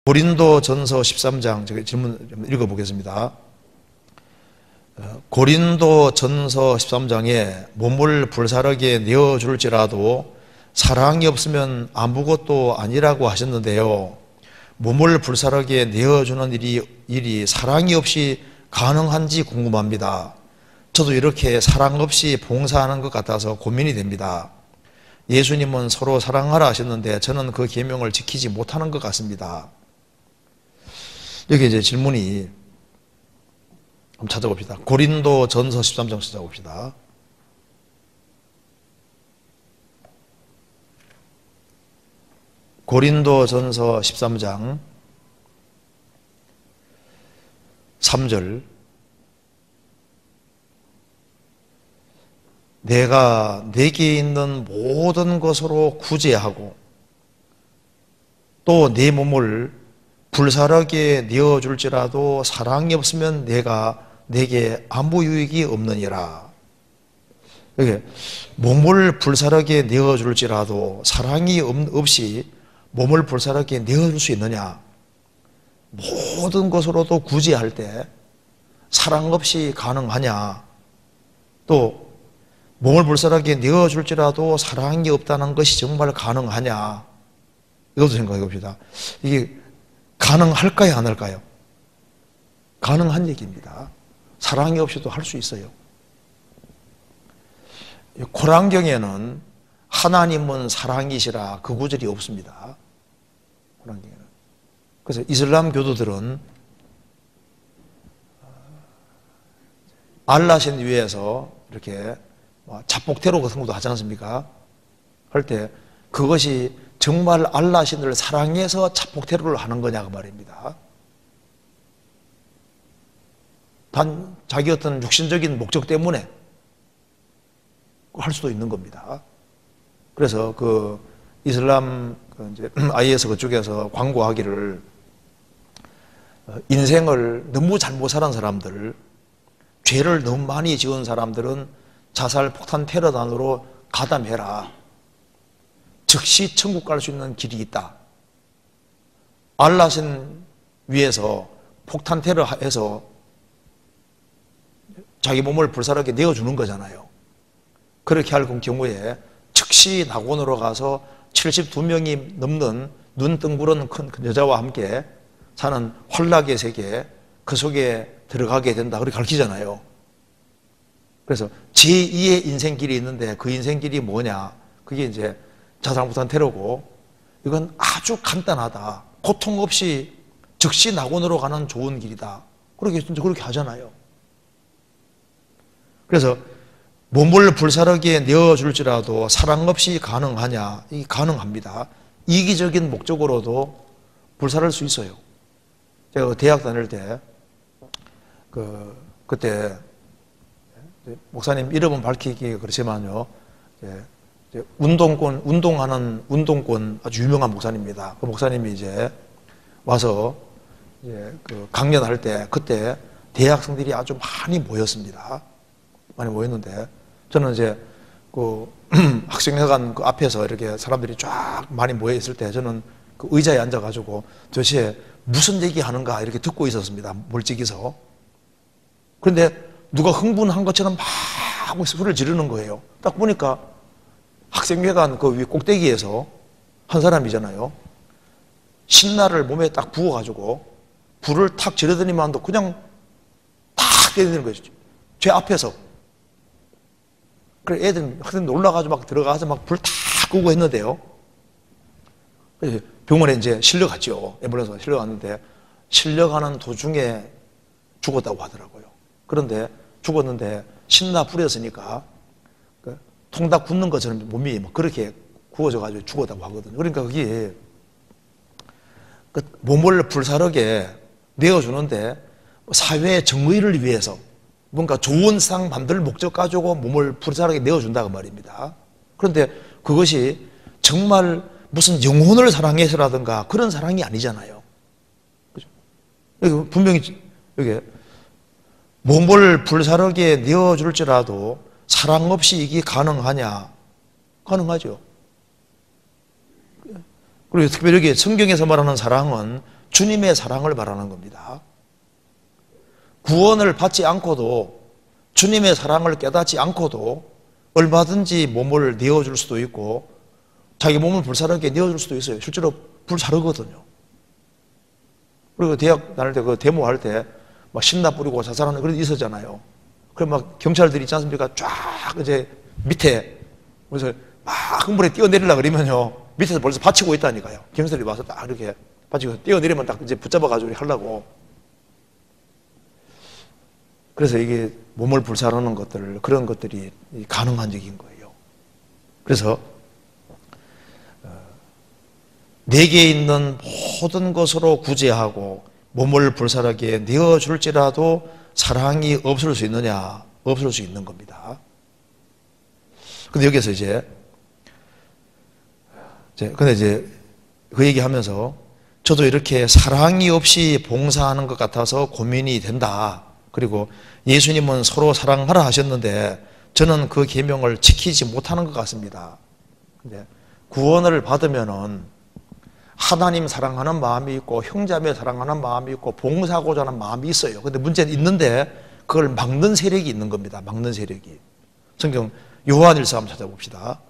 고린도전서 13장, 제가 질문 좀 읽어보겠습니다. 고린도전서 13장에 몸을 불사르게 내어줄지라도 사랑이 없으면 아무것도 아니라고 하셨는데요, 몸을 불사르게 내어주는 일이 사랑이 없이 가능한지 궁금합니다. 저도 이렇게 사랑 없이 봉사하는 것 같아서 고민이 됩니다. 예수님은 서로 사랑하라 하셨는데 저는 그 계명을 지키지 못하는 것 같습니다. 여기 이제 질문이, 한번 찾아봅시다. 고린도전서 13장 찾아봅시다. 고린도전서 13장 3절. 내가 내게 있는 모든 것으로 구제하고 또 내 몸을 불사르게 내어줄지라도 사랑이 없으면 내게 아무 유익이 없느니라. 여기 몸을 불사르게 내어줄지라도 사랑이 없이 몸을 불사르게 내어줄 수 있느냐? 모든 것으로도 구제할 때 사랑 없이 가능하냐? 또 몸을 불사르게 내어줄지라도 사랑이 없다는 것이 정말 가능하냐? 이것도 생각해 봅시다. 이게 가능할까요, 안 할까요? 가능한 얘기입니다. 사랑이 없이도 할 수 있어요. 고란경에는 하나님은 사랑이시라 그 구절이 없습니다. 고란경에는. 그래서 이슬람 교도들은 알라신 위에서 이렇게 자폭테러 같은 것도 하지 않습니까? 할 때 그것이 정말 알라신을 사랑해서 자폭테러를 하는 거냐 그 말입니다. 단 자기 어떤 육신적인 목적 때문에 할 수도 있는 겁니다. 그래서 그 이슬람 이제 IS 그쪽에서 광고하기를 인생을 너무 잘못 살은 사람들, 죄를 너무 많이 지은 사람들은 자살 폭탄 테러단으로 가담해라. 즉시 천국 갈 수 있는 길이 있다. 알라신 위에서 폭탄 테러해서 자기 몸을 불사르게 내어주는 거잖아요. 그렇게 할 경우에 즉시 낙원으로 가서 72명이 넘는 눈 뜬구른 큰 여자와 함께 사는 환락의 세계, 그 속에 들어가게 된다. 그렇게 가르치잖아요. 그래서 제2의 인생길이 있는데 그 인생길이 뭐냐? 그게 이제 자살폭탄 테러고, 이건 아주 간단하다. 고통 없이 즉시 낙원으로 가는 좋은 길이다. 그렇게 하잖아요. 그래서 몸을 불사르게 내어줄지라도 사랑 없이 가능하냐? 이게 가능합니다. 이기적인 목적으로도 불사를 수 있어요. 제가 대학 다닐 때 그때 목사님 이름은 밝히기 그렇지만요, 운동권 아주 유명한 목사님입니다. 그 목사님이 이제 와서 그 강연할 때 그때 대학생들이 아주 많이 모였습니다. 많이 모였는데 저는 이제 그 학생회관 그 앞에서 이렇게 사람들이 쫙 많이 모여 있을 때 저는 그 의자에 앉아가지고 도대체 무슨 얘기 하는가 이렇게 듣고 있었습니다. 멀찍이서. 그런데 누가 흥분한 것처럼 막 소리를 지르는 거예요. 딱 보니까 학생회관 그 위 꼭대기에서 한 사람이잖아요. 신나를 몸에 딱 부어가지고 불을 탁 지르더니만도 그냥 탁 때리는 거죠. 제 앞에서. 그래 학생들 놀라가지고 막 들어가서 막 불 탁 끄고 했는데요. 병원에 이제 실려갔죠. 앰뷸런스가 실려갔는데 실려가는 도중에 죽었다고 하더라고요. 그런데 죽었는데 신나 불였으니까 통닭 굽는 것처럼 몸이 막 그렇게 구워져가지고 죽었다고 하거든요. 그러니까 그게 몸을 불사르게 내어주는데 사회의 정의를 위해서 뭔가 좋은 세상 만들 목적 가지고 몸을 불사르게 내어준다고 말입니다. 그런데 그것이 정말 무슨 영혼을 사랑해서라든가 그런 사랑이 아니잖아요. 그죠? 여기 분명히 여기 몸을 불사르게 내어줄지라도 사랑 없이 이게 가능하냐? 가능하죠. 그리고 특별히 성경에서 말하는 사랑은 주님의 사랑을 말하는 겁니다. 구원을 받지 않고도, 주님의 사랑을 깨닫지 않고도 얼마든지 몸을 내어줄 수도 있고 자기 몸을 불사르게 내어줄 수도 있어요. 실제로 불사르거든요. 그리고 대학 다닐 때 그 데모할 때 막 신나 뿌리고 자살하는 그런 게 있었잖아요. 그럼 막 경찰들이 있지 않습니까? 쫙 이제 밑에 그래서 막 흥분에 뛰어내리려고 그러면요. 밑에서 벌써 받치고 있다니까요. 경찰들이 와서 딱 이렇게 받치고 뛰어내리면 딱 이제 붙잡아가지고 하려고. 그래서 이게 몸을 불사르는 것들, 그런 것들이 가능한 적인 거예요. 그래서 내게 있는 모든 것으로 구제하고 몸을 불사르게 내어줄지라도 사랑이 없을 수 있느냐? 없을 수 있는 겁니다. 근데 여기서 근데 이제 그 얘기하면서 저도 이렇게 사랑이 없이 봉사하는 것 같아서 고민이 된다. 그리고 예수님은 서로 사랑하라 하셨는데 저는 그 계명을 지키지 못하는 것 같습니다. 근데 구원을 받으면은 하나님 사랑하는 마음이 있고 형제자매 사랑하는 마음이 있고 봉사하고자 하는 마음이 있어요. 근데 문제는 있는데 그걸 막는 세력이 있는 겁니다. 막는 세력이. 성경 요한일서 한번 찾아봅시다.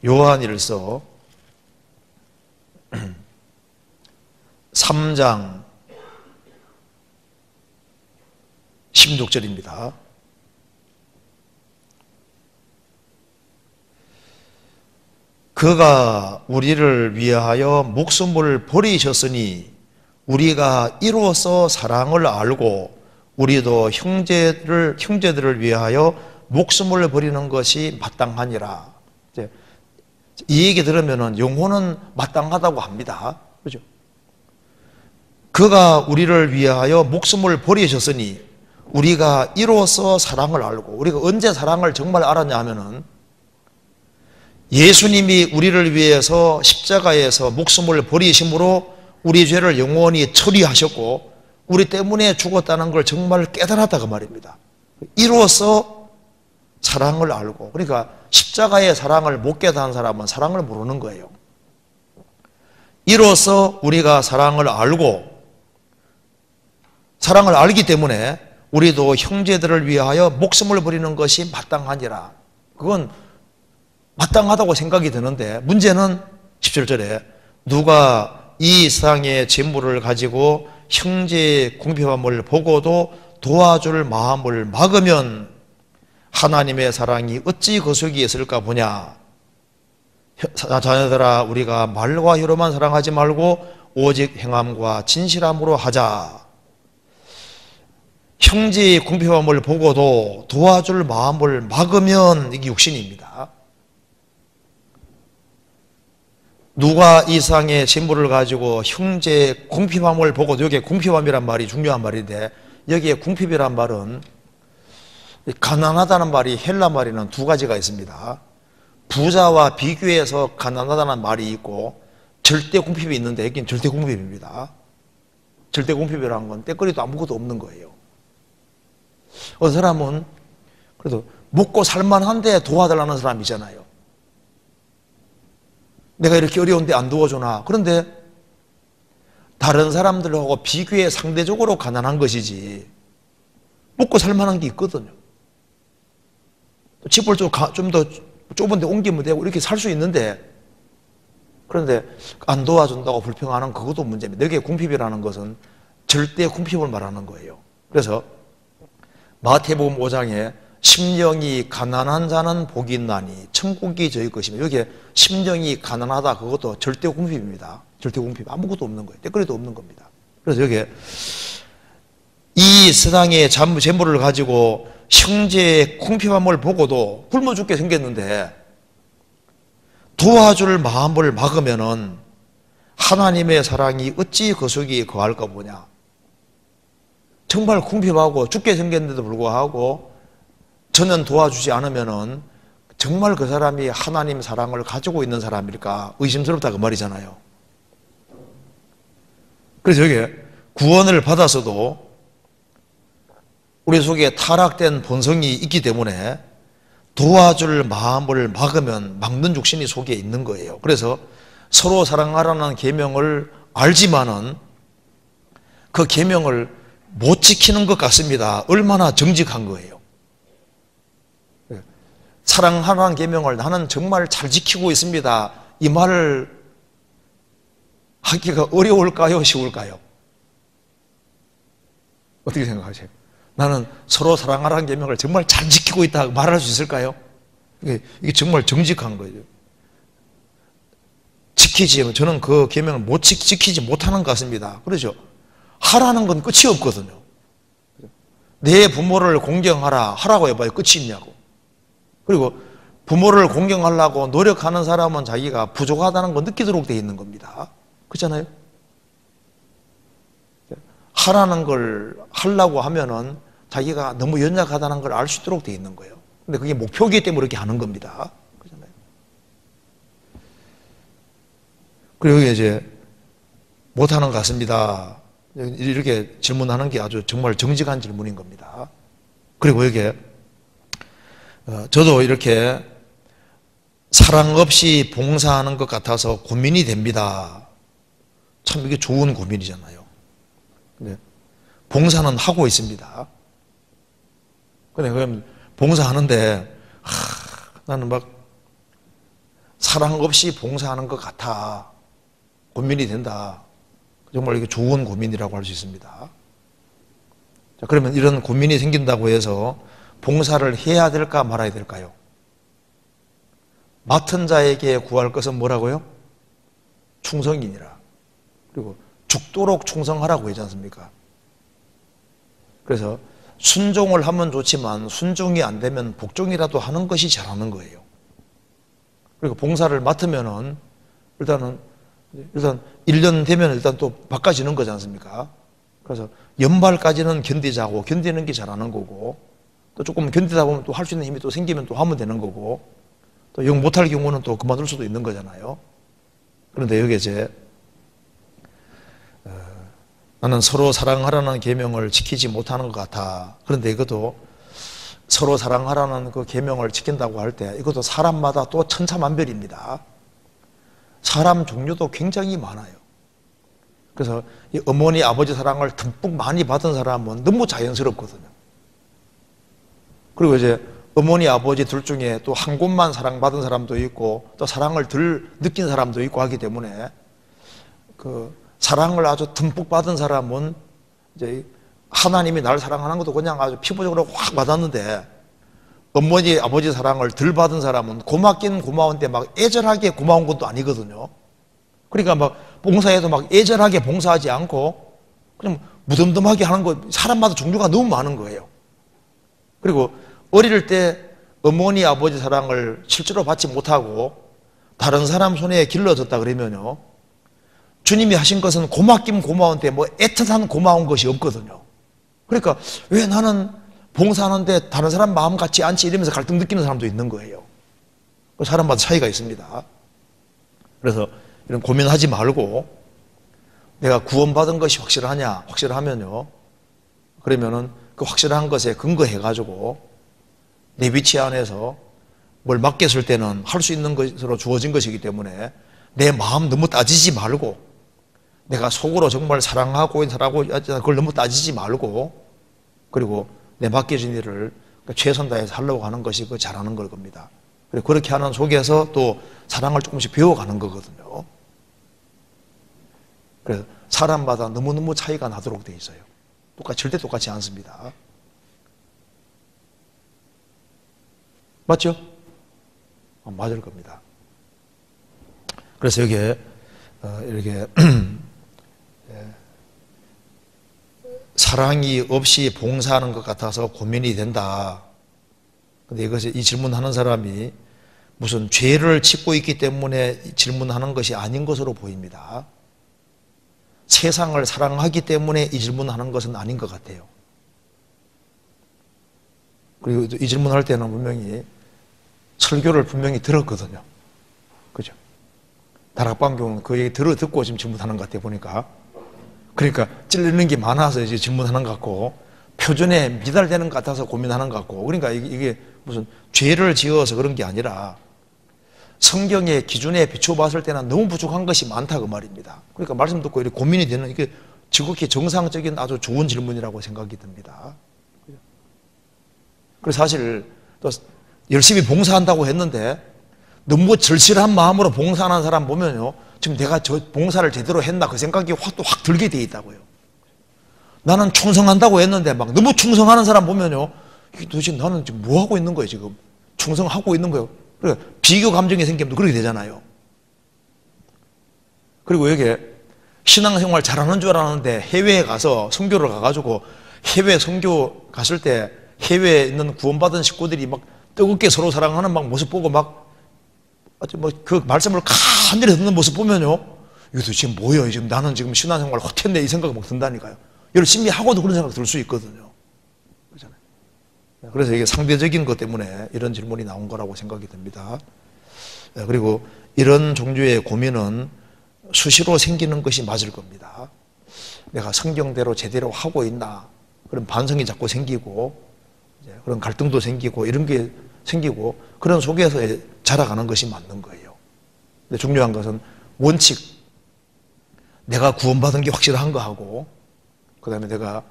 요한일서 3장 16절입니다. 그가 우리를 위하여 목숨을 버리셨으니 우리가 이로써 사랑을 알고 우리도 형제들을 위하여 목숨을 버리는 것이 마땅하니라. 이 얘기 들으면 영혼은 마땅하다고 합니다. 그죠? 그가 우리를 위하여 목숨을 버리셨으니 우리가 이로써 사랑을 알고, 우리가 언제 사랑을 정말 알았냐 하면은 예수님이 우리를 위해서 십자가에서 목숨을 버리심으로 우리 죄를 영원히 처리하셨고 우리 때문에 죽었다는 걸 정말 깨달았다고 말입니다. 이로써 사랑을 알고, 그러니까 십자가의 사랑을 못 깨달은 사람은 사랑을 모르는 거예요. 이로써 우리가 사랑을 알고, 사랑을 알기 때문에 우리도 형제들을 위하여 목숨을 버리는 것이 마땅하니라. 그건 마땅하다고 생각이 드는데 문제는 17절에 누가 이 세상의 재물을 가지고 형제의 궁핍함을 보고도 도와줄 마음을 막으면 하나님의 사랑이 어찌 그 속에 있을까 보냐. 자녀들아, 우리가 말과 혀로만 사랑하지 말고 오직 행함과 진실함으로 하자. 형제의 궁핍함을 보고도 도와줄 마음을 막으면 이게 육신입니다. 누가 이 세상의 재물을 가지고 형제의 궁핍함을 보고도, 여기에 궁핍함이란 말이 중요한 말인데 여기에 궁핍이란 말은 가난하다는 말이 헬라 말에는 두 가지가 있습니다. 부자와 비교해서 가난하다는 말이 있고 절대 궁핍이 있는데 여기는 절대 궁핍입니다. 절대 궁핍이라는 건 때거리도 아무것도 없는 거예요. 어떤 사람은 그래도 먹고 살만한데 도와달라는 사람이잖아요. 내가 이렇게 어려운데 안 도와주나. 그런데 다른 사람들하고 비교해 상대적으로 가난한 것이지 먹고 살만한 게 있거든요. 집을 좀 더 좁은 데 옮기면 되고 이렇게 살 수 있는데, 그런데 안 도와준다고 불평하는 그것도 문제입니다. 여기에 궁핍이라는 것은 절대 궁핍을 말하는 거예요. 그래서 마태복음 5장에 심령이 가난한 자는 복이 있나니 천국이 저희 것이며, 여기에 심령이 가난하다, 그것도 절대 궁핍입니다. 절대 궁핍, 아무것도 없는 거예요. 때거리도 없는 겁니다. 그래서 여기에 이 세상의 재물을 가지고 형제의 궁핍함을 보고도 굶어 죽게 생겼는데 도와줄 마음을 막으면은 하나님의 사랑이 어찌 그 속에 거할까 보냐. 정말 궁핍하고 죽게 생겼는데도 불구하고 저는 도와주지 않으면은 정말 그 사람이 하나님 사랑을 가지고 있는 사람일까 의심스럽다, 그 말이잖아요. 그래서 여기 구원을 받아서도 우리 속에 타락된 본성이 있기 때문에 도와줄 마음을 막으면 막는 육신이 속에 있는 거예요. 그래서 서로 사랑하라는 계명을 알지만은 그 계명을 못 지키는 것 같습니다. 얼마나 정직한 거예요. 사랑하라는 계명을 나는 정말 잘 지키고 있습니다. 이 말을 하기가 어려울까요? 쉬울까요? 어떻게 생각하세요? 나는 서로 사랑하라는 계명을 정말 잘 지키고 있다 말할 수 있을까요? 이게 정말 정직한 거예요. 저는 그 계명을 지키지 못하는 것 같습니다. 그렇죠? 하라는 건 끝이 없거든요. 내 부모를 공경하라 하라고 해봐요. 끝이 있냐고. 그리고 부모를 공경하려고 노력하는 사람은 자기가 부족하다는 거 느끼도록 되어 있는 겁니다. 그렇잖아요? 하라는 걸 하려고 하면은 자기가 너무 연약하다는 걸 알 수 있도록 되어 있는 거예요. 근데 그게 목표이기 때문에 그렇게 하는 겁니다. 그렇잖아요? 그리고 이제 못하는 것 같습니다. 이렇게 질문하는 게 아주 정말 정직한 질문인 겁니다. 그리고 이게 저도 이렇게 사랑 없이 봉사하는 것 같아서 고민이 됩니다. 참 이게 좋은 고민이잖아요. 근데 봉사는 하고 있습니다. 근데 그럼 봉사하는데 나는 막 사랑 없이 봉사하는 것 같아. 고민이 된다. 정말 이게 좋은 고민이라고 할 수 있습니다. 자, 그러면 이런 고민이 생긴다고 해서 봉사를 해야 될까 말아야 될까요? 맡은 자에게 구할 것은 뭐라고요? 충성이니라. 그리고 죽도록 충성하라고 하지 않습니까? 그래서 순종을 하면 좋지만 순종이 안 되면 복종이라도 하는 것이 잘하는 거예요. 그리고 봉사를 맡으면은 일단 1년 되면 일단 또 바꿔지는 거지 않습니까? 그래서 연말까지는 견디자고 견디는 게 잘하는 거고 또 조금 견디다 보면 또 할 수 있는 힘이 또 생기면 또 하면 되는 거고 또 영 못할 경우는 또 그만둘 수도 있는 거잖아요. 그런데 여기 이제 나는 서로 사랑하라는 계명을 지키지 못하는 것 같아. 그런데 이것도 서로 사랑하라는 그 계명을 지킨다고 할 때 이것도 사람마다 또 천차만별입니다. 사람 종류도 굉장히 많아요. 그래서 이 어머니 아버지 사랑을 듬뿍 많이 받은 사람은 너무 자연스럽거든요. 그리고 이제 어머니 아버지 둘 중에 또 한 곳만 사랑받은 사람도 있고 또 사랑을 덜 느낀 사람도 있고 하기 때문에 그 사랑을 아주 듬뿍 받은 사람은 이제 하나님이 나를 사랑하는 것도 그냥 아주 피부적으로 확 받았는데 어머니 아버지 사랑을 덜 받은 사람은 고맙긴 고마운데 막 애절하게 고마운 것도 아니거든요. 그러니까 막 봉사해도 막 애절하게 봉사하지 않고 그냥 무덤덤하게 하는 거 사람마다 종류가 너무 많은 거예요. 그리고 어릴 때 어머니 아버지 사랑을 실제로 받지 못하고 다른 사람 손에 길러졌다 그러면요 주님이 하신 것은 고맙긴 고마운데 뭐 애틋한 고마운 것이 없거든요. 그러니까 왜 나는 봉사하는데 다른 사람 마음 같지 않지 이러면서 갈등 느끼는 사람도 있는 거예요. 사람마다 차이가 있습니다. 그래서 이런 고민하지 말고 내가 구원받은 것이 확실하냐 확실하면요 그러면은 그 확실한 것에 근거해 가지고 내 위치 안에서 뭘 맡겼을 때는 할 수 있는 것으로 주어진 것이기 때문에 내 마음 너무 따지지 말고 내가 속으로 정말 사랑하고 있는 그걸 너무 따지지 말고 그리고 내 맡겨진 일을 최선 다해서 하려고 하는 것이 그 잘하는 걸 겁니다. 그리고 그렇게 하는 속에서 또 사랑을 조금씩 배워가는 거거든요. 그래서 사람마다 너무너무 차이가 나도록 돼 있어요. 절대 똑같지 않습니다. 맞죠? 맞을 겁니다. 그래서 여기에 이렇게 사랑이 없이 봉사하는 것 같아서 고민이 된다. 근데 이 질문하는 사람이 무슨 죄를 짓고 있기 때문에 질문하는 것이 아닌 것으로 보입니다. 세상을 사랑하기 때문에 이 질문하는 것은 아닌 것 같아요. 그리고 이 질문할 때는 분명히 설교를 분명히 들었거든요. 그죠? 다락방교는 그 얘기 듣고 지금 질문하는 것 같아요, 보니까. 그러니까 찔리는 게 많아서 이제 질문하는 것 같고, 표준에 미달되는 것 같아서 고민하는 것 같고, 그러니까 이게 무슨 죄를 지어서 그런 게 아니라 성경의 기준에 비춰봤을 때는 너무 부족한 것이 많다 그 말입니다. 그러니까 말씀 듣고 이렇게 고민이 되는, 이게 지극히 정상적인 아주 좋은 질문이라고 생각이 듭니다. 그래서 사실 또 열심히 봉사한다고 했는데 너무 절실한 마음으로 봉사하는 사람 보면요, 지금 내가 저 봉사를 제대로 했나 그 생각이 확 들게 돼 있다고요. 나는 충성한다고 했는데 막 너무 충성하는 사람 보면요, 이게 도대체 나는 지금 뭐 하고 있는 거예요? 지금 충성하고 있는 거예요. 그러니까 비교 감정이 생기면 그렇게 되잖아요. 그리고 이게 신앙생활 잘하는 줄 알았는데 해외에 가서 선교를 가가지고 해외 선교 갔을 때 해외에 있는 구원받은 식구들이 막 뜨겁게 서로 사랑하는 막 모습 보고 막 그 말씀을 간절히 듣는 모습 보면요, 이거 지금 뭐예요? 지금 나는 지금 신앙생활 헛했네 이 생각이 막 든다니까요. 열심히 하고도 그런 생각 들 수 있거든요. 그렇잖아요. 그래서 이게 상대적인 것 때문에 이런 질문이 나온 거라고 생각이 듭니다. 그리고 이런 종류의 고민은 수시로 생기는 것이 맞을 겁니다. 내가 성경대로 제대로 하고 있나, 그런 반성이 자꾸 생기고 그런 갈등도 생기고 이런 게 생기고 그런 속에서 자라가는 것이 맞는 거예요. 근데 중요한 것은 원칙, 내가 구원받은 게 확실한 거하고, 그 다음에 내가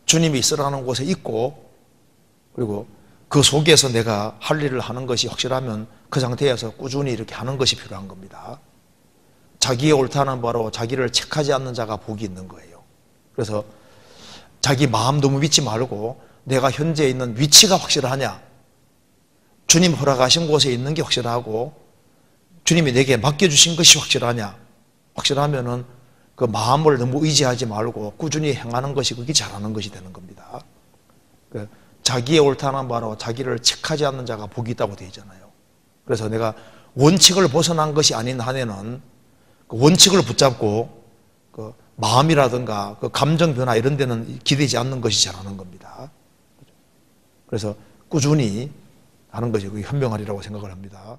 주님이 있으라는 곳에 있고, 그리고 그 속에서 내가 할 일을 하는 것이 확실하면 그 상태에서 꾸준히 이렇게 하는 것이 필요한 겁니다. 자기의 옳다는 바로 자기를 책하지 않는 자가 복이 있는 거예요. 그래서 자기 마음 너무 믿지 말고 내가 현재 있는 위치가 확실하냐, 주님 허락하신 곳에 있는 게 확실하고 주님이 내게 맡겨주신 것이 확실하냐, 확실하면은 그 마음을 너무 의지하지 말고 꾸준히 행하는 것이 그게 잘하는 것이 되는 겁니다. 자기의 옳다는 바로 자기를 책하지 않는 자가 복이 있다고 되어 있잖아요. 그래서 내가 원칙을 벗어난 것이 아닌 한에는 그 원칙을 붙잡고 그 마음이라든가 그 감정 변화 이런 데는 기대지 않는 것이 잘하는 겁니다. 그래서 꾸준히 하는 것이 현명하리라고 생각을 합니다.